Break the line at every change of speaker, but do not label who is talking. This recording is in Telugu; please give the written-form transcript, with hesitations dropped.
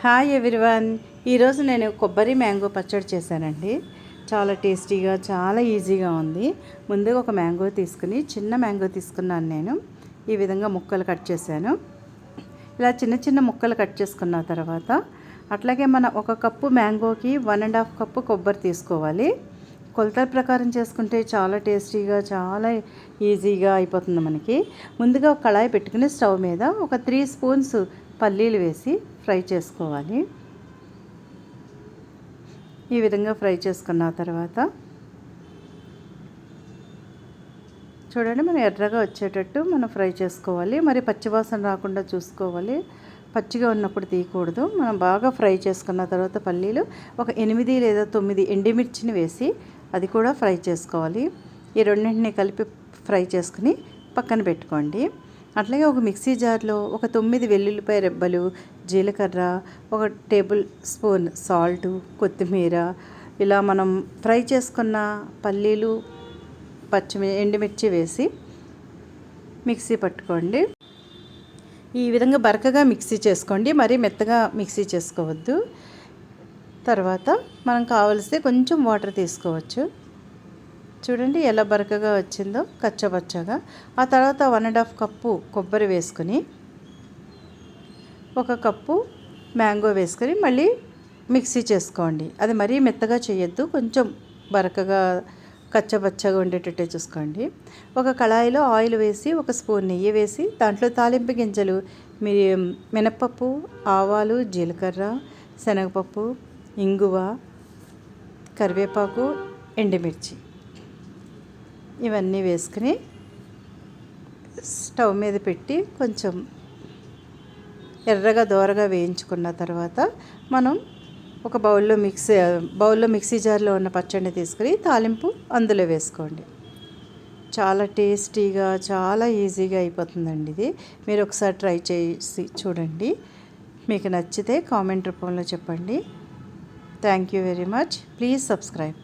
Hi everyone. ఈరోజు నేను కొబ్బరి మ్యాంగో పచ్చడి చేశానండి. చాలా టేస్టీగా, చాలా ఈజీగా ఉంది. ముందుగా ఒక మ్యాంగో తీసుకుని, చిన్న మ్యాంగో తీసుకున్నాను నేను. ఈ విధంగా ముక్కలు కట్ చేశాను. ఇలా చిన్న చిన్న ముక్కలు కట్ చేసుకున్న తర్వాత అట్లాగే మన ఒక కప్పు మ్యాంగోకి 1.5 కప్పు కొబ్బరి తీసుకోవాలి. కొలతల ప్రకారం చేసుకుంటే చాలా టేస్టీగా, చాలా ఈజీగా అయిపోతుంది మనకి. ముందుగా ఒక కళాయి పెట్టుకుని స్టవ్ మీద ఒక 3 స్పూన్స్ పల్లీలు వేసి ఫ్రై చేసుకోవాలి. ఈ విధంగా ఫ్రై చేసుకున్న తర్వాత చూడండి, మనం ఎర్రగా వచ్చేటట్టు మనం ఫ్రై చేసుకోవాలి. మరి పచ్చివాసన రాకుండా చూసుకోవాలి. పచ్చిగా ఉన్నప్పుడు తీయకూడదు. మనం బాగా ఫ్రై చేసుకున్న తర్వాత పల్లీలు ఒక 8 లేదా 9 ఎండుమిర్చిని వేసి అది కూడా ఫ్రై చేసుకోవాలి. ఈ రెండింటిని కలిపి ఫ్రై చేసుకుని పక్కన పెట్టుకోండి. అట్లాగే ఒక మిక్సీ జార్లో ఒక 9 వెల్లుల్లిపాయ రెబ్బలు, జీలకర్ర, ఒక టేబుల్ స్పూన్ సాల్టు, కొత్తిమీర, ఇలా మనం ఫ్రై చేసుకున్న పల్లీలు, ఎండుమిర్చి వేసి మిక్సీ పట్టుకోండి. ఈ విధంగా బరకగా మిక్సీ చేసుకోండి, మరీ మెత్తగా మిక్సీ చేసుకోవద్దు. తర్వాత మనం కావలిస్తే కొంచెం వాటర్ తీసుకోవచ్చు. చూడండి ఎలా బరకగా వచ్చిందో, కచ్చపచ్చగా. ఆ తర్వాత 1.5 కప్పు కొబ్బరి వేసుకొని, ఒక కప్పు మ్యాంగో వేసుకొని మళ్ళీ మిక్సీ చేసుకోండి. అది మరీ మెత్తగా చేయొద్దు, కొంచెం బరకగా కచ్చపచ్చగా ఉండేటట్టే చూసుకోండి. ఒక కళాయిలో ఆయిల్ వేసి, ఒక స్పూన్ నెయ్యి వేసి, దాంట్లో తాలింపు గింజలు, మినప్పప్పు, ఆవాలు, జీలకర్ర, శనగపప్పు, ఇంగువ, కరివేపాకు, ఎండుమిర్చి ఇవన్నీ వేసుకుని స్టవ్ మీద పెట్టి కొంచెం ఎర్రగా దోరగా వేయించుకున్న తర్వాత మనం ఒక బౌల్లో మిక్సీ జార్లో ఉన్న పచ్చడిని తీసుకుని తాలింపు అందులో వేసుకోండి. చాలా టేస్టీగా, చాలా ఈజీగా అయిపోతుందండి ఇది. మీరు ఒకసారి ట్రై చేసి చూడండి. మీకు నచ్చితే కామెంట్ రూపంలో చెప్పండి. Thank you very much. Please subscribe.